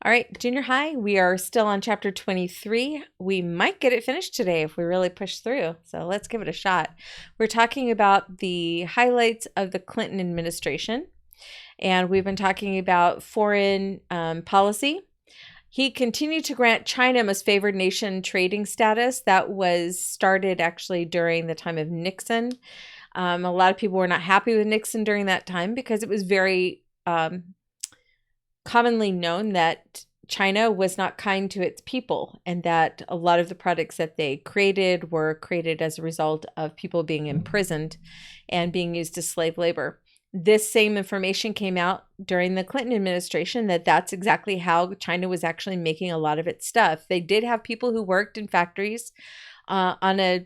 All right, junior high, we are still on chapter 23. We might get it finished today if we really push through. So let's give it a shot. We're talking about the highlights of the Clinton administration, and we've been talking about foreign policy. He continued to grant China most favored nation trading status. That was started actually during the time of Nixon. A lot of people were not happy with Nixon during that time because it was very commonly known that China was not kind to its people and that a lot of the products that they created were created as a result of people being imprisoned and being used as slave labor. This same information came out during the Clinton administration that that's exactly how China was actually making a lot of its stuff. They did have people who worked in factories on a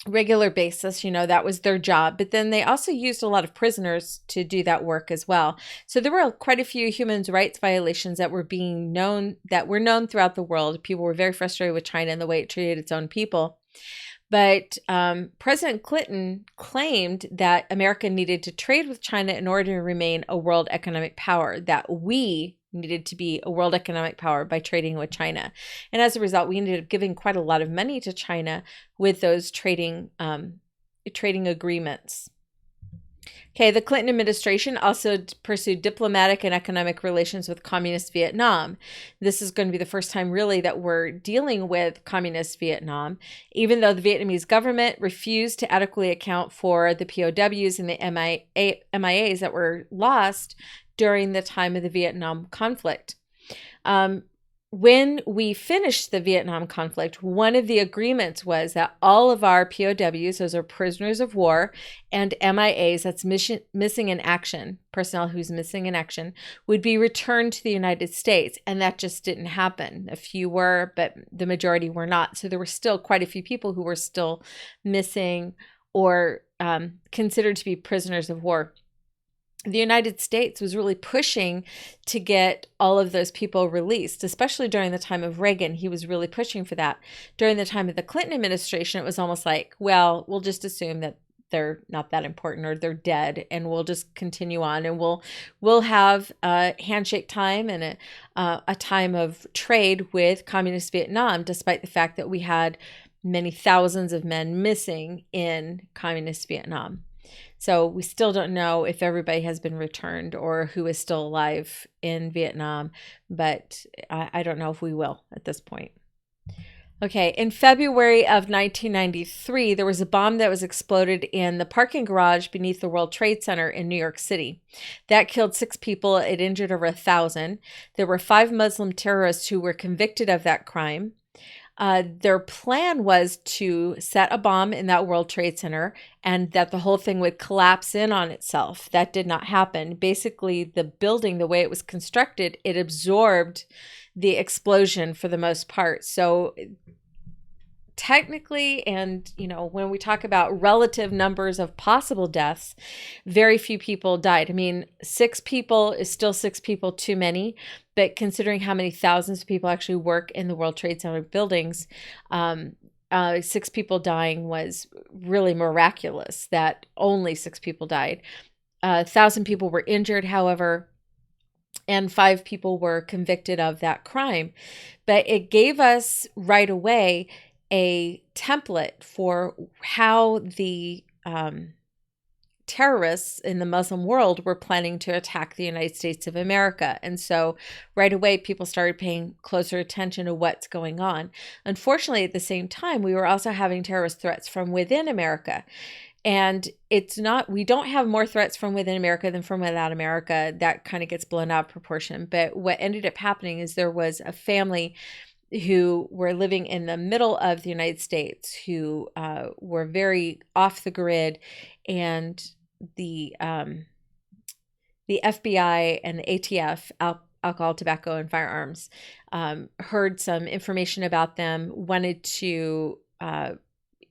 regular basis, that was their job, but then they also used a lot of prisoners to do that work as well. So there were quite a few human rights violations that were known throughout the world. People were very frustrated with China and the way it treated its own people. But President Clinton claimed that America needed to trade with China in order to remain a world economic power, that we needed to be a world economic power by trading with China. And as a result, we ended up giving quite a lot of money to China with those trading agreements. Okay, the Clinton administration also pursued diplomatic and economic relations with communist Vietnam. This is going to be the first time really that we're dealing with communist Vietnam, even though the Vietnamese government refused to adequately account for the POWs and the MIAs that were lost during the time of the Vietnam conflict. When we finished the Vietnam conflict, one of the agreements was that all of our POWs, those are prisoners of war, and MIAs, that's missing in action, personnel who's missing in action, would be returned to the United States. And that just didn't happen. A few were, but the majority were not. So there were still quite a few people who were still missing or considered to be prisoners of war. The United States was really pushing to get all of those people released, especially during the time of Reagan. He was really pushing for that. During the time of the Clinton administration, it was almost like, well, we'll just assume that they're not that important or they're dead, and we'll just continue on, and we'll have a handshake time and a time of trade with communist Vietnam, despite the fact that we had many thousands of men missing in communist Vietnam. So we still don't know if everybody has been returned or who is still alive in Vietnam, but I don't know if we will at this point. Okay, in February of 1993, there was a bomb that was exploded in the parking garage beneath the World Trade Center in New York City. That killed 6 people. It injured over 1,000. There were 5 Muslim terrorists who were convicted of that crime. Their plan was to set a bomb in that World Trade Center and that the whole thing would collapse in on itself. That did not happen. Basically, the building, the way it was constructed, it absorbed the explosion for the most part. So technically, and when we talk about relative numbers of possible deaths, very few people died. I mean, 6 people is still 6 people too many, but considering how many thousands of people actually work in the World Trade Center buildings, 6 people dying was really miraculous that only 6 people died. 1,000 people were injured, however, and 5 people were convicted of that crime. But it gave us right away a template for how the terrorists in the Muslim world were planning to attack the United States of America. And so right away, people started paying closer attention to what's going on. Unfortunately, at the same time, we were also having terrorist threats from within America. And we don't have more threats from within America than from without America. That kind of gets blown out of proportion. But what ended up happening is there was a family who were living in the middle of the United States who were very off the grid, and the FBI and the ATF, alcohol, tobacco, and firearms, heard some information about them, wanted to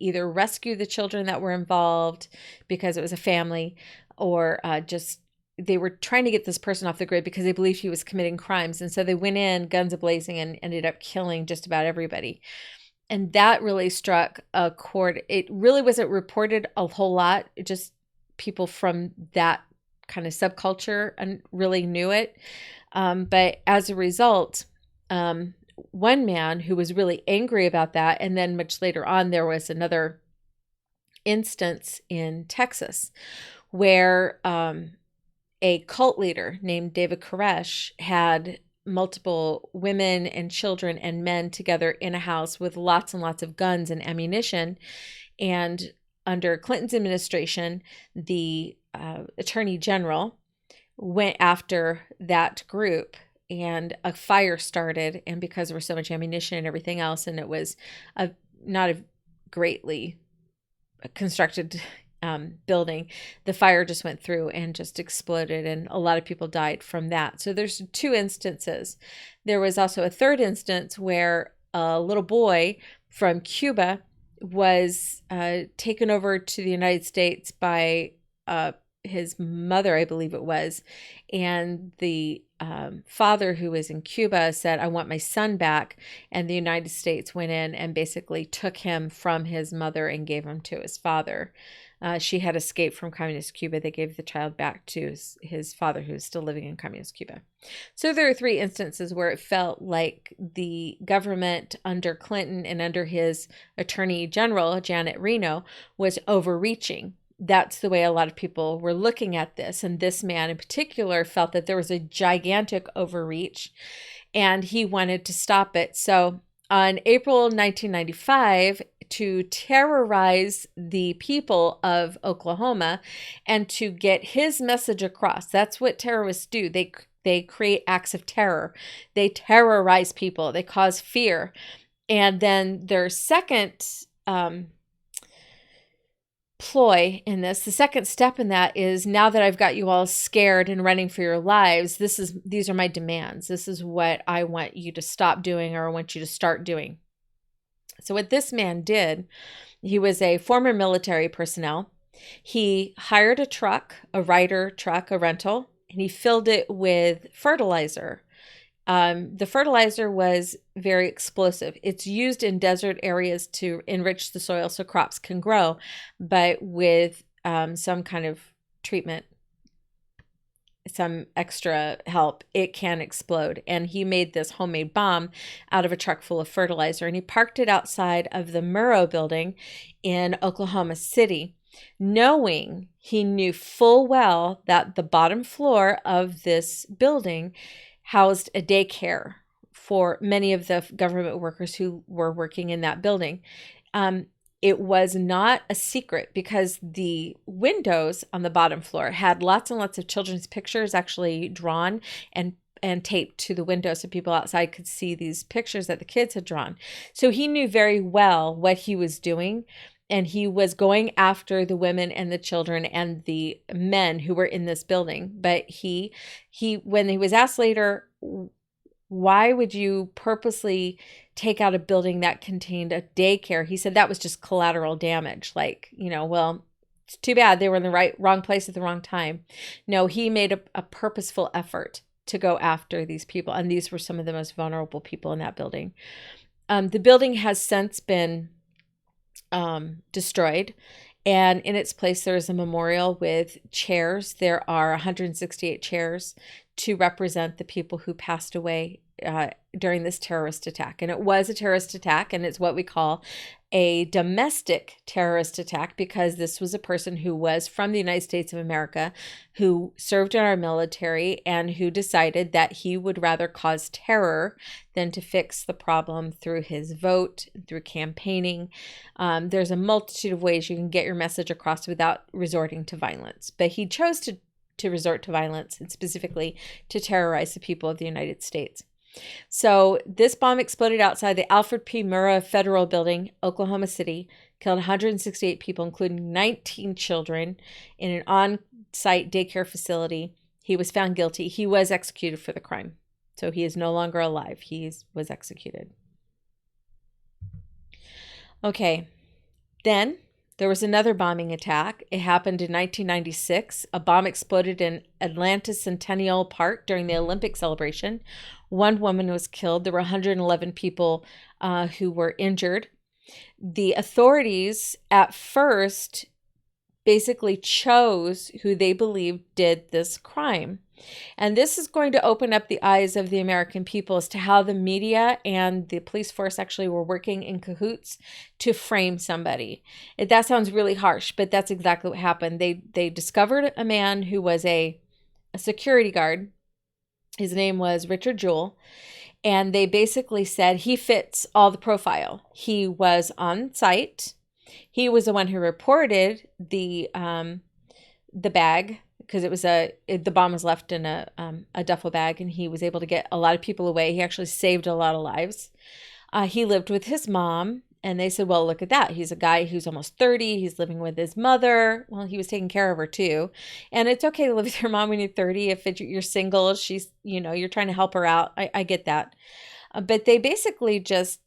either rescue the children that were involved because it was a family, or just they were trying to get this person off the grid because they believed he was committing crimes. And so they went in guns a-blazing and ended up killing just about everybody. And that really struck a chord. It really wasn't reported a whole lot. Just people from that kind of subculture and really knew it. But as a result, one man who was really angry about that, and then much later on, there was another instance in Texas where a cult leader named David Koresh had multiple women and children and men together in a house with lots and lots of guns and ammunition. And under Clinton's administration, the Attorney General went after that group, and a fire started. And because there was so much ammunition and everything else, and it was not a greatly constructed building, the fire just went through and just exploded, and a lot of people died from that. So there's two instances. There was also a third instance where a little boy from Cuba was taken over to the United States by his mother, I believe it was, and the father, who was in Cuba, said, "I want my son back," and the United States went in and basically took him from his mother and gave him to his father. She had escaped from communist Cuba. They gave the child back to his father, who was still living in communist Cuba. So there are three instances where it felt like the government under Clinton and under his Attorney General, Janet Reno, was overreaching. That's the way a lot of people were looking at this. And this man in particular felt that there was a gigantic overreach, and he wanted to stop it. So on April 1995, to terrorize the people of Oklahoma and to get his message across. That's what terrorists do. They create acts of terror. They terrorize people. They cause fear. And then their second ploy in this, the second step in that is, now that I've got you all scared and running for your lives, these are my demands. This is what I want you to stop doing, or I want you to start doing. So what this man did, he was a former military personnel. He hired a truck, a Ryder truck, a rental, and he filled it with fertilizer. The fertilizer was very explosive. It's used in desert areas to enrich the soil so crops can grow, but with some kind of treatment, some extra help, it can explode. And he made this homemade bomb out of a truck full of fertilizer, and he parked it outside of the Murrah building in Oklahoma City, knowing he knew full well that the bottom floor of this building housed a daycare for many of the government workers who were working in that building. It was not a secret, because the windows on the bottom floor had lots and lots of children's pictures actually drawn and taped to the window, so people outside could see these pictures that the kids had drawn. So he knew very well what he was doing, and he was going after the women and the children and the men who were in this building. But he when he was asked later, why would you purposely take out a building that contained a daycare, he said that was just collateral damage. Like, well, it's too bad they were in the wrong place at the wrong time. No, he made a purposeful effort to go after these people, and these were some of the most vulnerable people in that building. The building has since been destroyed, and in its place there is a memorial with chairs. There are 168 chairs to represent the people who passed away during this terrorist attack. And it was a terrorist attack, and it's what we call a domestic terrorist attack, because this was a person who was from the United States of America, who served in our military, and who decided that he would rather cause terror than to fix the problem through his vote, through campaigning. There's a multitude of ways you can get your message across without resorting to violence. But he chose to resort to violence, and specifically to terrorize the people of the United States. So this bomb exploded outside the Alfred P. Murrah Federal Building, Oklahoma City, killed 168 people, including 19 children, in an on-site daycare facility. He was found guilty. He was executed for the crime. So he is no longer alive. He was executed. Okay, then there was another bombing attack. It happened in 1996. A bomb exploded in Atlanta Centennial Park during the Olympic celebration. One woman was killed. There were 111 people who were injured. The authorities at first basically chose who they believed did this crime. And this is going to open up the eyes of the American people as to how the media and the police force actually were working in cahoots to frame somebody. That sounds really harsh, but that's exactly what happened. They discovered a man who was a security guard. His name was Richard Jewell. And they basically said he fits all the profile. He was on site. He was the one who reported the bag, because the bomb was left in a duffel bag, and he was able to get a lot of people away. He actually saved a lot of lives. He lived with his mom, and they said, well, look at that. He's a guy who's almost 30. He's living with his mother. Well, he was taking care of her too. And it's okay to live with your mom when you're 30. If you're single, she's, you're trying to help her out. I get that. But they basically just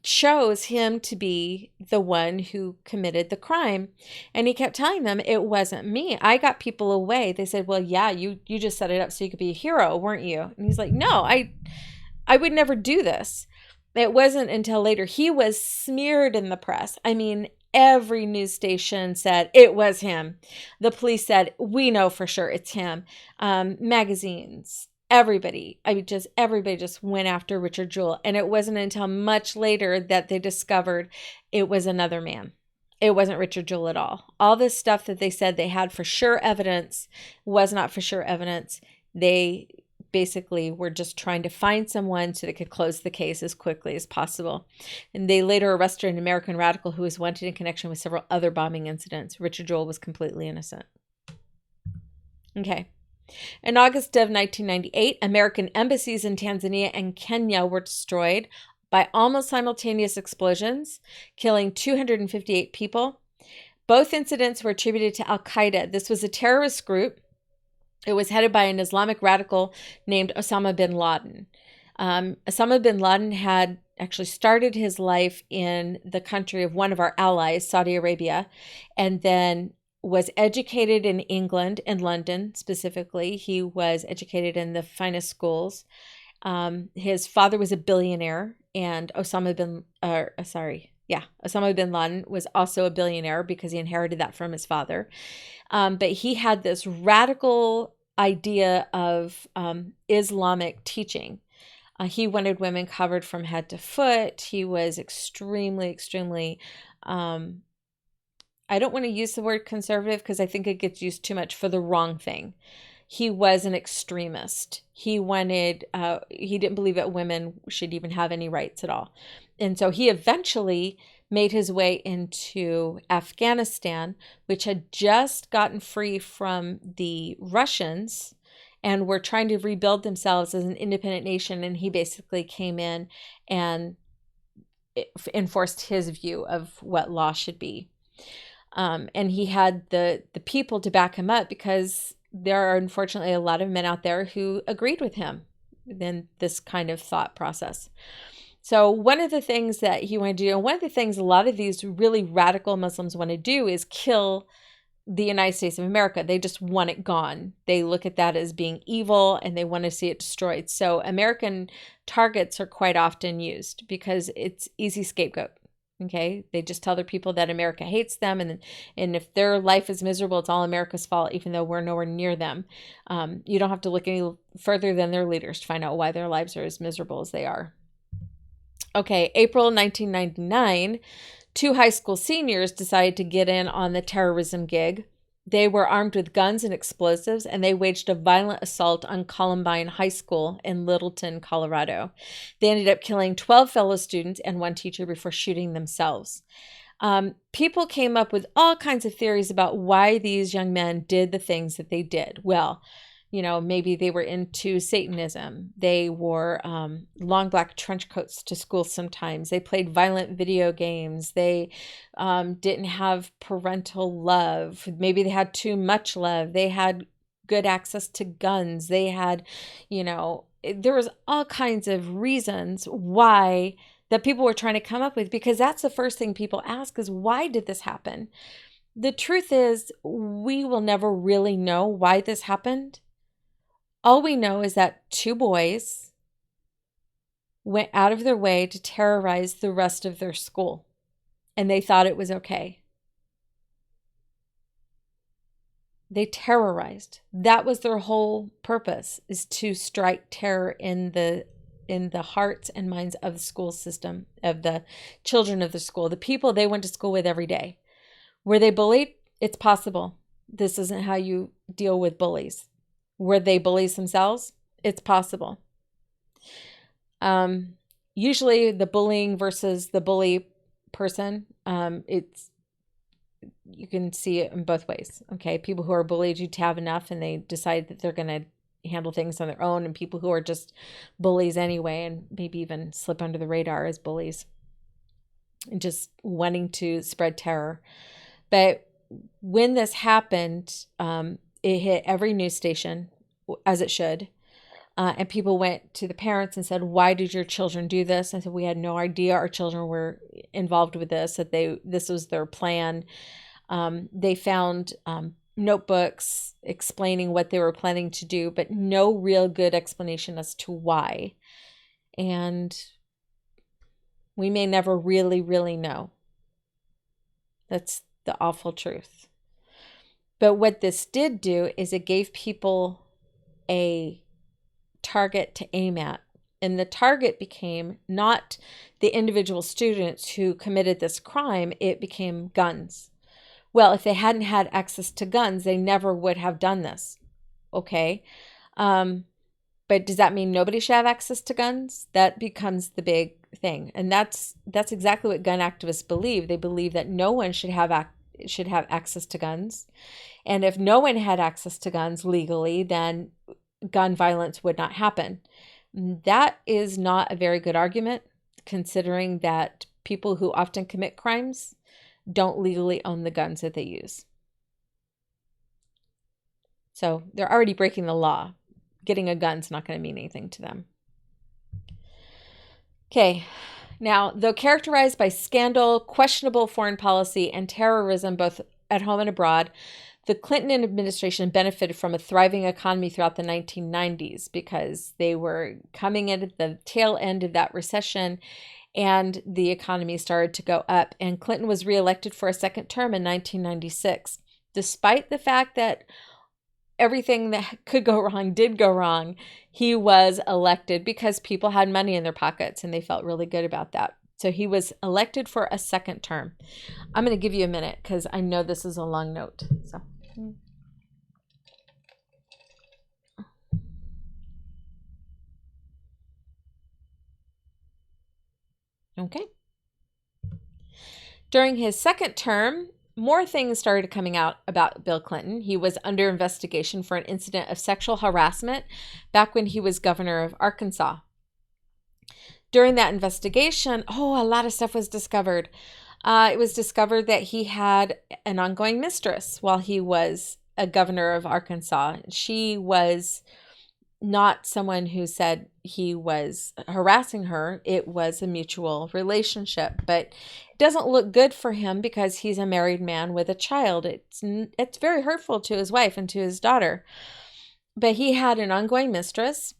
chose him to be the one who committed the crime. And he kept telling them, it wasn't me. I got people away. They said, well, yeah, you just set it up so you could be a hero, weren't you? And he's like, no, I would never do this. It wasn't until later. He was smeared in the press. I mean, every news station said it was him. The police said, we know for sure it's him. Magazines, everybody just went after Richard Jewell. And it wasn't until much later that they discovered it was another man. It wasn't Richard Jewell at all. All this stuff that they said they had for sure evidence was not for sure evidence. They basically were just trying to find someone so they could close the case as quickly as possible. And they later arrested an American radical who was wanted in connection with several other bombing incidents. Richard Jewell was completely innocent. Okay. In August of 1998, American embassies in Tanzania and Kenya were destroyed by almost simultaneous explosions, killing 258 people. Both incidents were attributed to Al-Qaeda. This was a terrorist group. It was headed by an Islamic radical named Osama bin Laden. Osama bin Laden had actually started his life in the country of one of our allies, Saudi Arabia, and then was educated in England and London specifically. He was educated in the finest schools. His father was a billionaire, and Osama bin Laden was also a billionaire because he inherited that from his father. But he had this radical idea of Islamic teaching. He wanted women covered from head to foot. He was extremely, extremely, I don't want to use the word conservative because I think it gets used too much for the wrong thing. He was an extremist. He didn't believe that women should even have any rights at all. And so he eventually made his way into Afghanistan, which had just gotten free from the Russians and were trying to rebuild themselves as an independent nation. And he basically came in and enforced his view of what law should be. And he had the people to back him up because there are unfortunately a lot of men out there who agreed with him in this kind of thought process. So one of the things that he wanted to do, and one of the things a lot of these really radical Muslims want to do, is kill the United States of America. They just want it gone. They look at that as being evil and they want to see it destroyed. So American targets are quite often used because it's easy scapegoat. Okay, they just tell their people that America hates them, and if their life is miserable, it's all America's fault, even though we're nowhere near them. You don't have to look any further than their leaders to find out why their lives are as miserable as they are. Okay, April 1999, two high school seniors decided to get in on the terrorism gig. They were armed with guns and explosives, and they waged a violent assault on Columbine High School in Littleton, Colorado. They ended up killing 12 fellow students and one teacher before shooting themselves. People came up with all kinds of theories about why these young men did the things that they did. Well, maybe they were into Satanism. They wore long black trench coats to school sometimes. They played violent video games. They didn't have parental love. Maybe they had too much love. They had good access to guns. They had, there was all kinds of reasons why that people were trying to come up with, because that's the first thing people ask is, why did this happen? The truth is, we will never really know why this happened. All we know is that two boys went out of their way to terrorize the rest of their school, and they thought it was okay. They terrorized. That was their whole purpose, is to strike terror in the hearts and minds of the school system, of the children of the school, the people they went to school with every day. Were they bullied? It's possible. This isn't how you deal with bullies. Were they bullies themselves? It's possible. Usually the bullying versus the bully person, you can see it in both ways. Okay. People who are bullied, you have enough and they decide that they're going to handle things on their own, and people who are just bullies anyway, and maybe even slip under the radar as bullies and just wanting to spread terror. But when this happened, it hit every news station, as it should. And people went to the parents and said, "Why did your children do this?" I said, "We had no idea our children were involved with this, that this was their plan." They found notebooks explaining what they were planning to do, but no real good explanation as to why. And we may never really, really know. That's the awful truth. But what this did do is it gave people a target to aim at. And the target became not the individual students who committed this crime, it became guns. Well, if they hadn't had access to guns, they never would have done this. Okay. But does that mean nobody should have access to guns? That becomes the big thing. And that's exactly what gun activists believe. They believe that no one should have access to guns. And if no one had access to guns legally, then gun violence would not happen. That is not a very good argument, considering that people who often commit crimes don't legally own the guns that they use. So they're already breaking the law. Getting a gun's not going to mean anything to them. Okay. Now, though characterized by scandal, questionable foreign policy, and terrorism both at home and abroad, the Clinton administration benefited from a thriving economy throughout the 1990s because they were coming in at the tail end of that recession, and the economy started to go up. And Clinton was reelected for a second term in 1996. Despite the fact that everything that could go wrong did go wrong, he was elected because people had money in their pockets and they felt really good about that. So he was elected for a second term. I'm going to give you a minute because I know this is a long note. So. Okay. During his second term, more things started coming out about Bill Clinton. He was under investigation for an incident of sexual harassment back when he was governor of Arkansas. During that investigation, a lot of stuff was discovered. It was discovered that he had an ongoing mistress while he was a governor of Arkansas. She was not someone who said he was harassing her. It was a mutual relationship, but it doesn't look good for him because he's a married man with a child. It's very hurtful to his wife and to his daughter. But he had an ongoing mistress.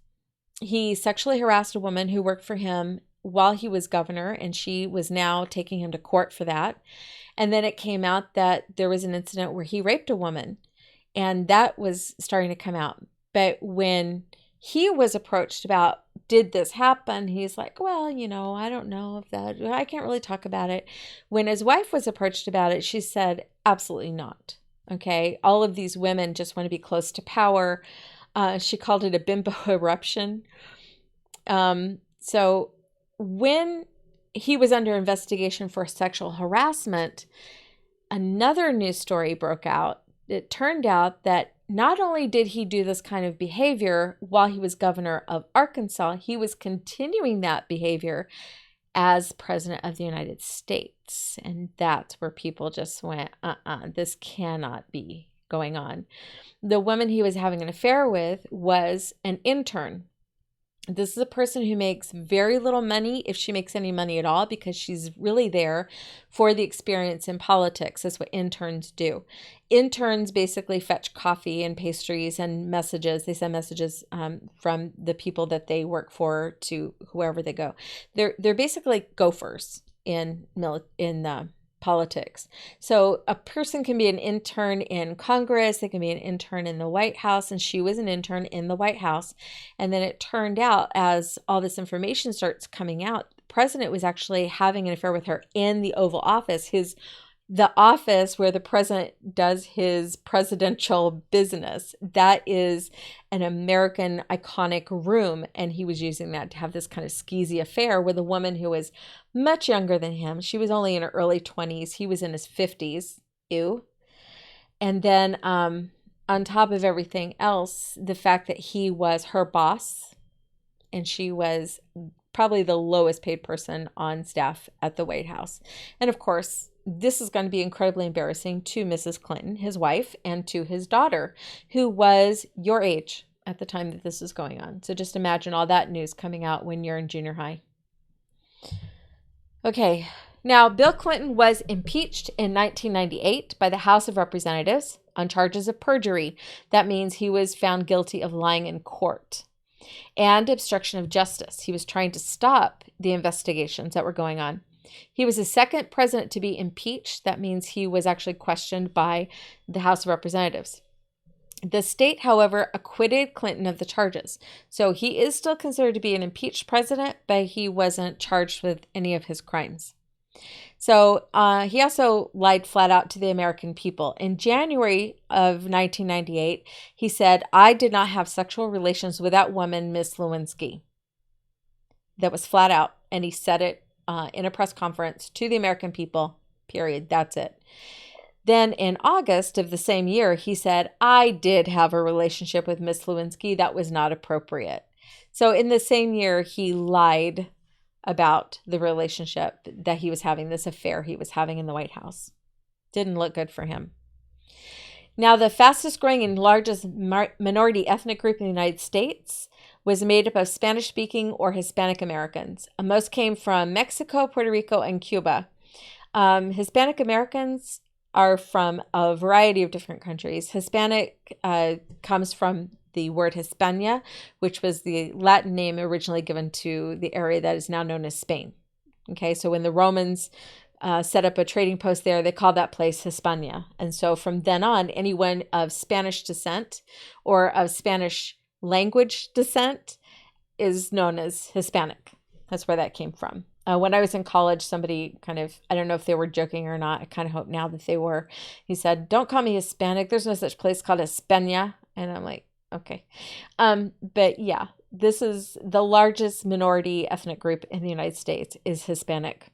He sexually harassed a woman who worked for him while he was governor, and she was now taking him to court for that. And then it came out that there was an incident where he raped a woman, and that was starting to come out. But when he was approached about, did this happen? He's like, well, I don't know if that, I can't really talk about it. When his wife was approached about it, she said, absolutely not. Okay. All of these women just want to be close to power. She called it a bimbo eruption. So when he was under investigation for sexual harassment, another news story broke out. It turned out that not only did he do this kind of behavior while he was governor of Arkansas, he was continuing that behavior as president of the United States. And that's where people just went, this cannot be going on. The woman he was having an affair with was an intern. This is a person who makes very little money, if she makes any money at all, because she's really there for the experience in politics. That's what interns do. Interns basically fetch coffee and pastries and messages. They send messages from the people that they work for to whoever they go. They're basically gophers in politics. So a person can be an intern in Congress, they can be an intern in the White House, and she was an intern in the White House. And then it turned out, as all this information starts coming out, the president was actually having an affair with her in the Oval Office, the office where the president does his presidential business. That is an American iconic room, and he was using that to have this kind of skeezy affair with a woman who was much younger than him. She was only in her early 20s. He was in his 50s. Ew. And then on top of everything else, the fact that he was her boss and she was probably the lowest paid person on staff at the White House. And of course, this is going to be incredibly embarrassing to Mrs. Clinton, his wife, and to his daughter, who was your age at the time that this is going on. So just imagine all that news coming out when you're in junior high. Okay, now Bill Clinton was impeached in 1998 by the House of Representatives on charges of perjury. That means he was found guilty of lying in court and obstruction of justice. He was trying to stop the investigations that were going on. He was the second president to be impeached. That means he was actually questioned by the House of Representatives. The state, however, acquitted Clinton of the charges. So he is still considered to be an impeached president, but he wasn't charged with any of his crimes. So he also lied flat out to the American people. In January of 1998, he said, "I did not have sexual relations with that woman, Miss Lewinsky." That was flat out. And he said it in a press conference to the American people, period. That's it. Then in August of the same year, he said, "I did have a relationship with Miss Lewinsky. That was not appropriate." So in the same year, he lied about the relationship that he was having, this affair he was having in the White House. Didn't look good for him. Now, the fastest growing and largest minority ethnic group in the United States was made up of Spanish-speaking or Hispanic Americans. Most came from Mexico, Puerto Rico, and Cuba. Hispanic Americans are from a variety of different countries. Hispanic comes from the word Hispania, which was the Latin name originally given to the area that is now known as Spain. Okay, so when the Romans set up a trading post there, they called that place Hispania. And so from then on, anyone of Spanish descent or of Spanish language descent is known as Hispanic. That's where that came from. When I was in college, somebody kind of, I don't know if they were joking or not, I kind of hope now that they were. He said, "Don't call me Hispanic. There's no such place called Hispania." And I'm like, okay. But yeah, this is the largest minority ethnic group in the United States is Hispanic.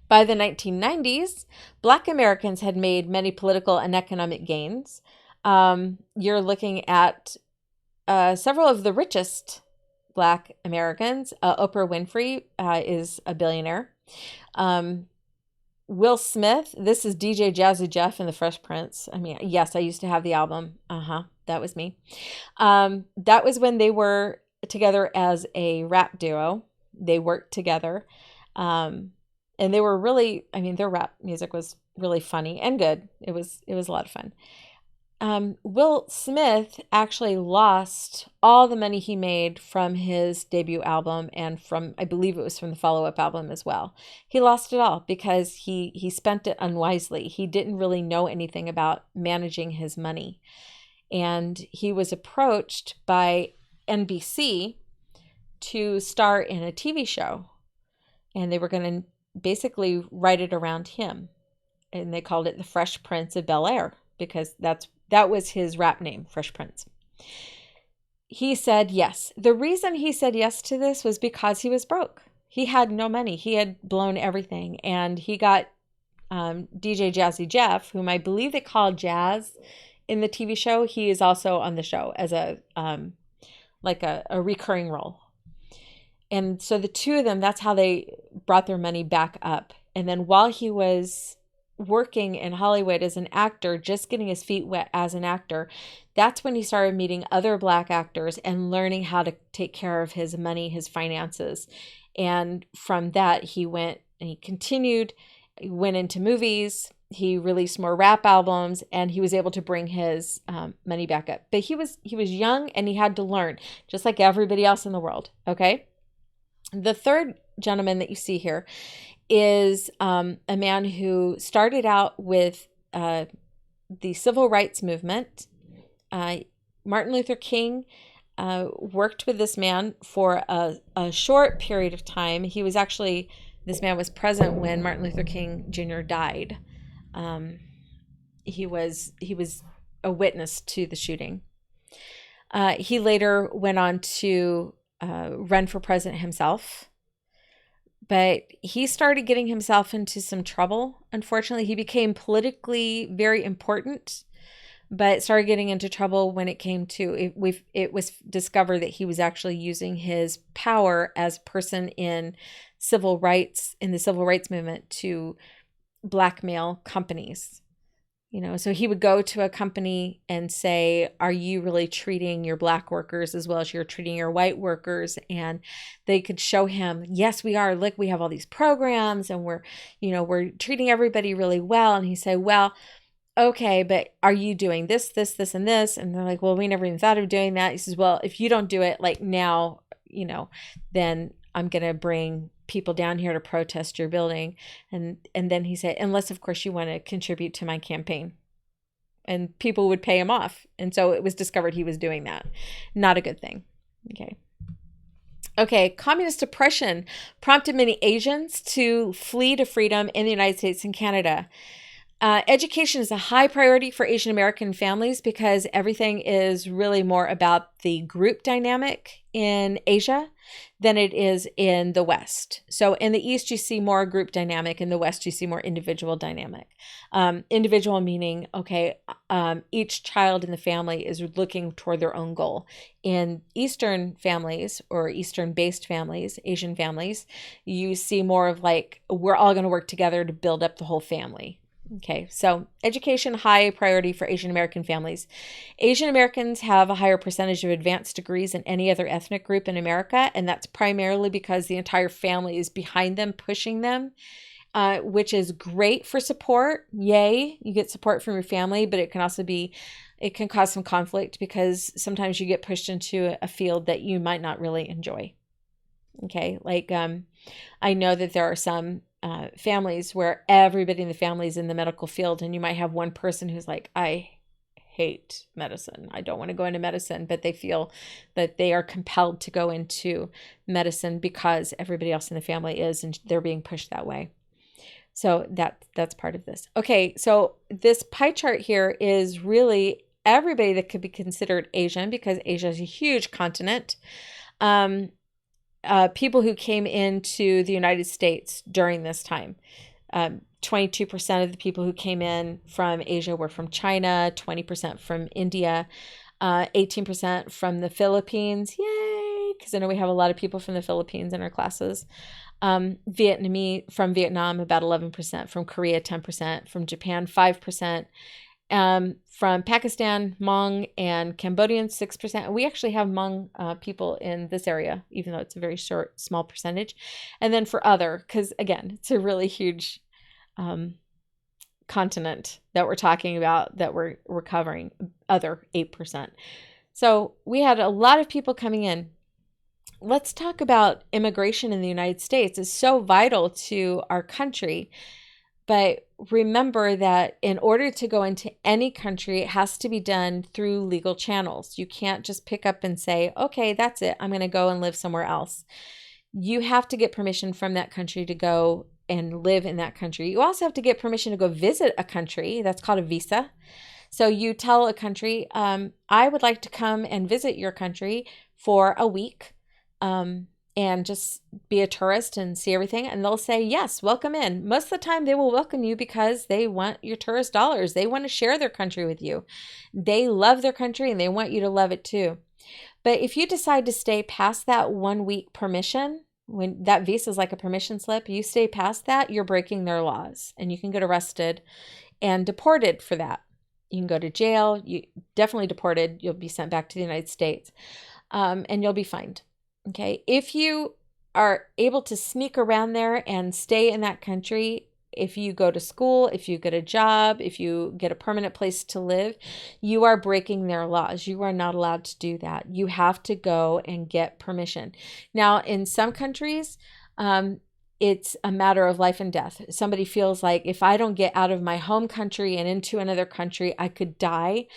By the 1990s, Black Americans had made many political and economic gains. You're looking at several of the richest Black Americans. Oprah Winfrey is a billionaire. Will Smith, this is DJ Jazzy Jeff and the Fresh Prince. I mean, yes, I used to have the album. That was me. That was when they were together as a rap duo. They worked together. And they were really, I mean, their rap music was really funny and good. It was a lot of fun. Will Smith actually lost all the money he made from his debut album and from, I believe it was from the follow-up album as well. He lost it all because he spent it unwisely. He didn't really know anything about managing his money. And he was approached by NBC to star in a TV show. And they were going to basically write it around him. And they called it The Fresh Prince of Bel-Air because that was his rap name, Fresh Prince. He said yes. The reason he said yes to this was because he was broke. He had no money. He had blown everything. And he got DJ Jazzy Jeff, whom I believe they called Jazz in the TV show. He is also on the show as a recurring role. And so the two of them, that's how they brought their money back up. And then while he was working in Hollywood as an actor, just getting his feet wet as an actor, that's when he started meeting other Black actors and learning how to take care of his money, his finances. And from that, he went and he continued, he went into movies, he released more rap albums, and he was able to bring his money back up. But he was young and he had to learn, just like everybody else in the world, okay? The third gentleman that you see here is a man who started out with the civil rights movement. Martin Luther King worked with this man for a short period of time. This man was present when Martin Luther King Jr. died. He was a witness to the shooting. He later went on to run for president himself, but he started getting himself into some trouble. Unfortunately, he became politically very important, but started getting into trouble when it came to it was discovered that he was actually using his power as a person in the civil rights movement to blackmail companies. So he would go to a company and say, are you really treating your black workers as well as you're treating your white workers? And they could show him, yes, we are. Look, we have all these programs and we're treating everybody really well. And he said, well, okay, but are you doing this, this, this, and this? And they're like, well, we never even thought of doing that. He says, well, if you don't do it like now, then I'm going to bring people down here to protest your building. And then he said, unless of course you want to contribute to my campaign. And people would pay him off. And so it was discovered he was doing that. Not a good thing. Okay, communist oppression prompted many Asians to flee to freedom in the United States and Canada. Education is a high priority for Asian American families because everything is really more about the group dynamic in Asia than it is in the West. So in the East, you see more group dynamic. In the West, you see more individual dynamic. Individual meaning, each child in the family is looking toward their own goal. In Eastern families or Eastern-based families, Asian families, you see more of like, we're all going to work together to build up the whole family. Okay, so education, high priority for Asian American families. Asian Americans have a higher percentage of advanced degrees than any other ethnic group in America, and that's primarily because the entire family is behind them, pushing them, which is great for support. Yay, you get support from your family, but it can cause some conflict because sometimes you get pushed into a field that you might not really enjoy. Okay, like I know that there are some families where everybody in the family is in the medical field, and you might have one person who's like, I hate medicine. I don't want to go into medicine, but they feel that they are compelled to go into medicine because everybody else in the family is, and they're being pushed that way. So that's part of this. Okay, so this pie chart here is really everybody that could be considered Asian because Asia is a huge continent. People who came into the United States during this time. 22% of the people who came in from Asia were from China, 20% from India, 18% from the Philippines. Yay! Because I know we have a lot of people from the Philippines in our classes. Vietnamese from Vietnam, about 11%, from Korea, 10%, from Japan, 5%. From Pakistan, Hmong, and Cambodians, 6%. We actually have Hmong people in this area, even though it's a very small percentage. And then for other, because again, it's a really huge continent that we're talking about, that we're covering, other 8%. So we had a lot of people coming in. Let's talk about immigration in the United States. It's so vital to our country. But remember that in order to go into any country, it has to be done through legal channels. You can't just pick up and say, okay, that's it. I'm going to go and live somewhere else. You have to get permission from that country to go and live in that country. You also have to get permission to go visit a country. That's called a visa. So you tell a country, I would like to come and visit your country for a week. And just be a tourist and see everything. And they'll say, yes, welcome in. Most of the time they will welcome you because they want your tourist dollars. They want to share their country with you. They love their country and they want you to love it too. But if you decide to stay past that 1 week permission, when that visa is like a permission slip, you stay past that, you're breaking their laws and you can get arrested and deported for that. You can go to jail, you definitely deported, you'll be sent back to the United States, and you'll be fined. Okay, if you are able to sneak around there and stay in that country, if you go to school, if you get a job, if you get a permanent place to live, you are breaking their laws. You are not allowed to do that. You have to go and get permission. Now, in some countries, Um, it's a matter of life and death. Somebody feels like if I don't get out of my home country and into another country, I could die.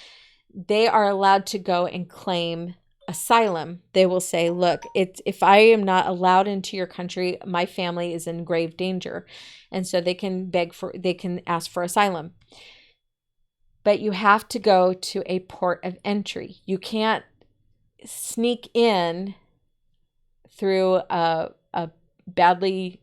They are allowed to go and claim asylum. They will say, look, if I am not allowed into your country, my family is in grave danger. And so they can ask for asylum. But you have to go to a port of entry. You can't sneak in through a badly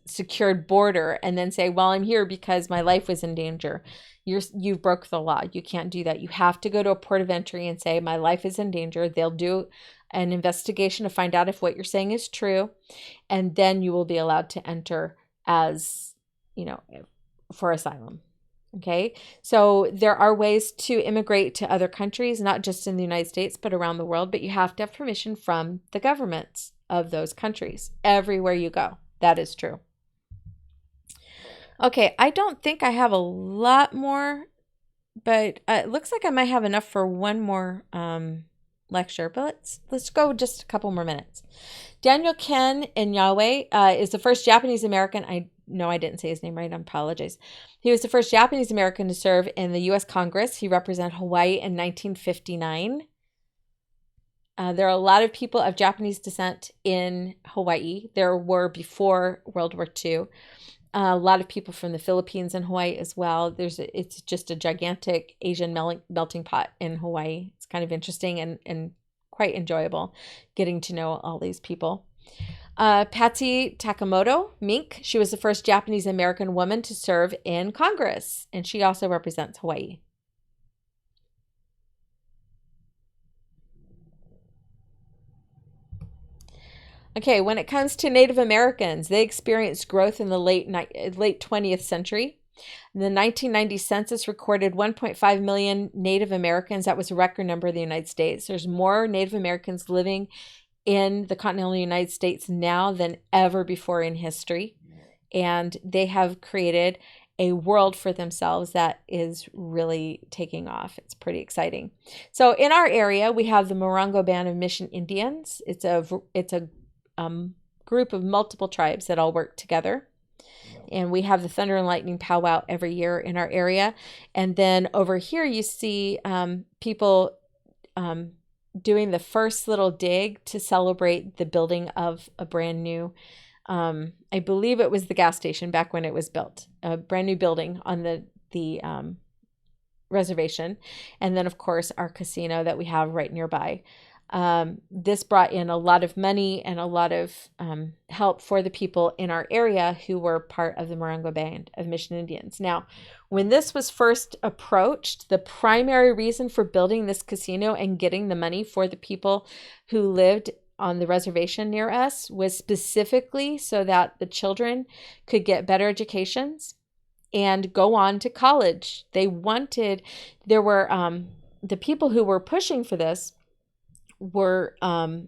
secured border and then say, well, I'm here because my life was in danger. You broke the law. You can't do that. You have to go to a port of entry and say, my life is in danger. They'll do an investigation to find out if what you're saying is true. And then you will be allowed to enter as, for asylum. Okay. So there are ways to immigrate to other countries, not just in the United States, but around the world. But you have to have permission from the governments of those countries everywhere you go. That is true. Okay, I don't think I have a lot more, but it looks like I might have enough for one more lecture. But let's go just a couple more minutes. Daniel Ken Inouye is the first Japanese American. I know I didn't say his name right. I apologize. He was the first Japanese American to serve in the U.S. Congress. He represented Hawaii in 1959. There are a lot of people of Japanese descent in Hawaii. There were before World War II. A lot of people from the Philippines and Hawaii as well. It's just a gigantic Asian melting pot in Hawaii. It's kind of interesting and quite enjoyable getting to know all these people. Patsy Takemoto Mink, she was the first Japanese American woman to serve in Congress, and she also represents Hawaii. Okay, when it comes to Native Americans, they experienced growth in the late 20th century. The 1990 census recorded 1.5 million Native Americans. That was a record number in the United States. There's more Native Americans living in the continental United States now than ever before in history. And they have created a world for themselves that is really taking off. It's pretty exciting. So in our area, we have the Morongo Band of Mission Indians. It's a group of multiple tribes that all work together. And we have the Thunder and Lightning powwow every year in our area. And then over here, you see people doing the first little dig to celebrate the building of a brand new, I believe it was the gas station back when it was built, a brand new building on the reservation. And then, of course, our casino that we have right nearby. This brought in a lot of money and a lot of help for the people in our area who were part of the Morongo Band of Mission Indians. Now, when this was first approached, the primary reason for building this casino and getting the money for the people who lived on the reservation near us was specifically so that the children could get better educations and go on to college. There were the people who were pushing for this were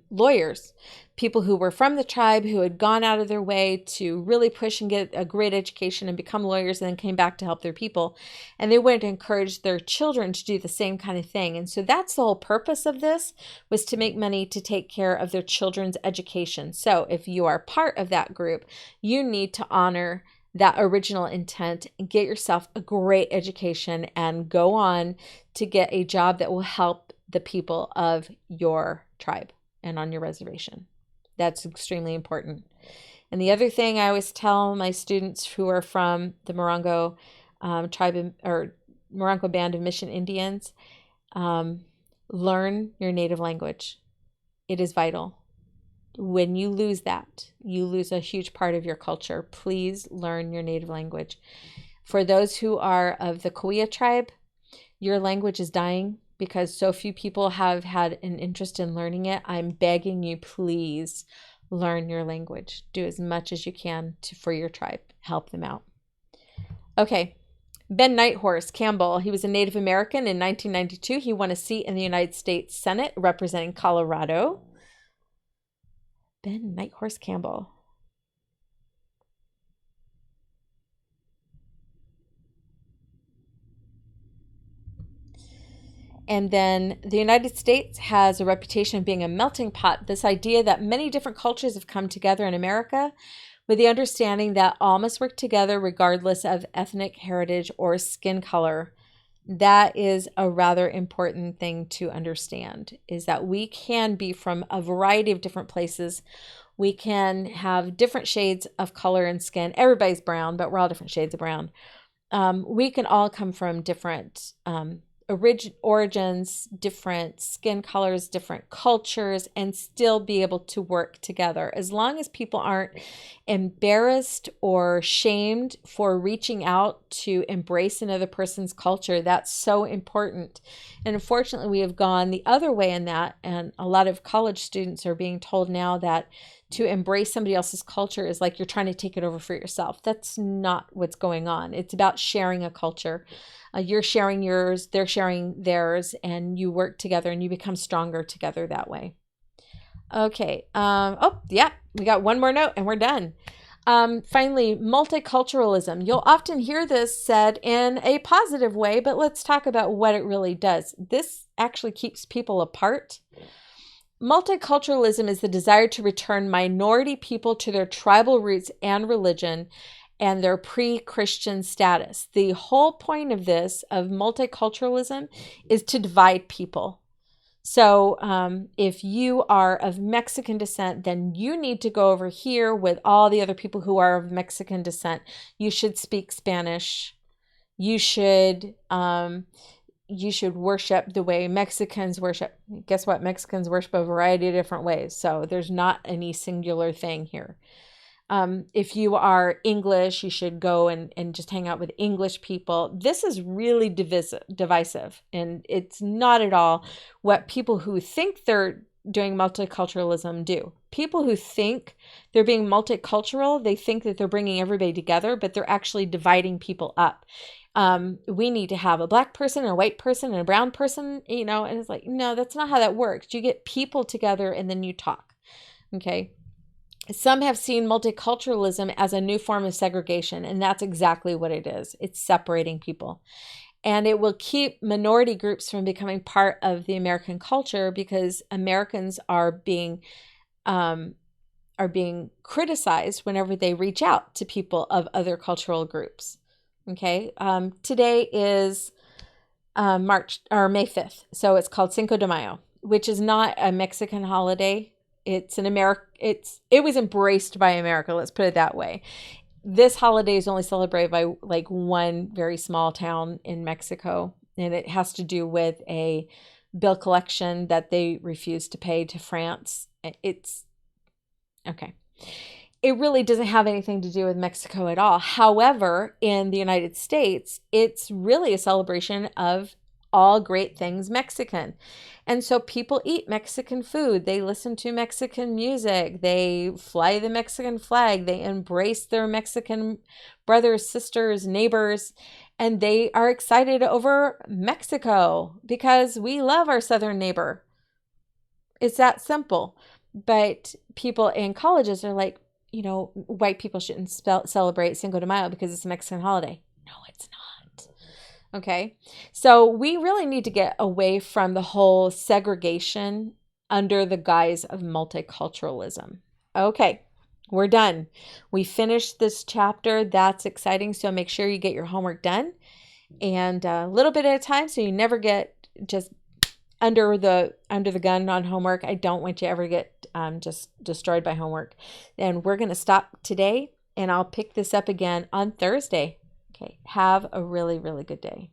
lawyers, people who were from the tribe who had gone out of their way to really push and get a great education and become lawyers, and then came back to help their people. And they wanted to encourage their children to do the same kind of thing. And so that's the whole purpose of this, was to make money to take care of their children's education. So if you are part of that group, you need to honor that original intent and get yourself a great education and go on to get a job that will help the people of your tribe and on your reservation. That's extremely important. And the other thing I always tell my students who are from the Morongo tribe or Morongo Band of Mission Indians, learn your native language. It is vital. When you lose that, you lose a huge part of your culture. Please learn your native language. For those who are of the Cahuilla tribe, your language is dying because so few people have had an interest in learning it. I'm begging you, please learn your language. Do as much as you can for your tribe. Help them out. Okay. Ben Nighthorse Campbell, he was a Native American in 1992. He won a seat in the United States Senate representing Colorado. Ben Nighthorse Campbell. And then the United States has a reputation of being a melting pot. This idea that many different cultures have come together in America with the understanding that all must work together regardless of ethnic heritage or skin color. That is a rather important thing to understand, is that we can be from a variety of different places. We can have different shades of color and skin. Everybody's brown, but we're all different shades of brown. We can all come from different origins, different skin colors, different cultures, and still be able to work together. As long as people aren't embarrassed or shamed for reaching out to embrace another person's culture, that's so important. And unfortunately, we have gone the other way in that. And a lot of college students are being told now that to embrace somebody else's culture is like you're trying to take it over for yourself. That's not what's going on. It's about sharing a culture. You're sharing yours, they're sharing theirs, and you work together and you become stronger together that way. Okay. Oh, yeah, we got one more note and we're done. Finally, multiculturalism. You'll often hear this said in a positive way, but let's talk about what it really does. This actually keeps people apart. Multiculturalism is the desire to return minority people to their tribal roots and religion and their pre-Christian status. The whole point of this, of multiculturalism, is to divide people. So if you are of Mexican descent, then you need to go over here with all the other people who are of Mexican descent. You should speak Spanish. You should worship the way Mexicans worship. Guess what? Mexicans worship a variety of different ways. So there's not any singular thing here. If you are English, you should go and just hang out with English people. This is really divisive, and it's not at all what people who think they're doing multiculturalism do. People who think they're being multicultural, they think that they're bringing everybody together, but they're actually dividing people up. We need to have a black person, a white person, and a brown person, and it's like, no, that's not how that works. You get people together and then you talk. Okay. Some have seen multiculturalism as a new form of segregation, and that's exactly what it is. It's separating people. And it will keep minority groups from becoming part of the American culture because Americans are being criticized whenever they reach out to people of other cultural groups. Okay. Today is May 5th. So it's called Cinco de Mayo, which is not a Mexican holiday. It's an it was embraced by America. Let's put it that way. This holiday is only celebrated by like one very small town in Mexico. And it has to do with a bill collection that they refused to pay to France. It's okay. It really doesn't have anything to do with Mexico at all. However, in the United States, it's really a celebration of all great things Mexican. And so people eat Mexican food. They listen to Mexican music. They fly the Mexican flag. They embrace their Mexican brothers, sisters, neighbors, and they are excited over Mexico because we love our southern neighbor. It's that simple. But people in colleges are like, white people shouldn't celebrate Cinco de Mayo because it's a Mexican holiday. No, it's not. Okay. So we really need to get away from the whole segregation under the guise of multiculturalism. Okay. We're done. We finished this chapter. That's exciting. So make sure you get your homework done and a little bit at a time. So you never get just under the gun on homework. I don't want you to ever get just destroyed by homework. And we're going to stop today and I'll pick this up again on Thursday. Okay. Have a really, really good day.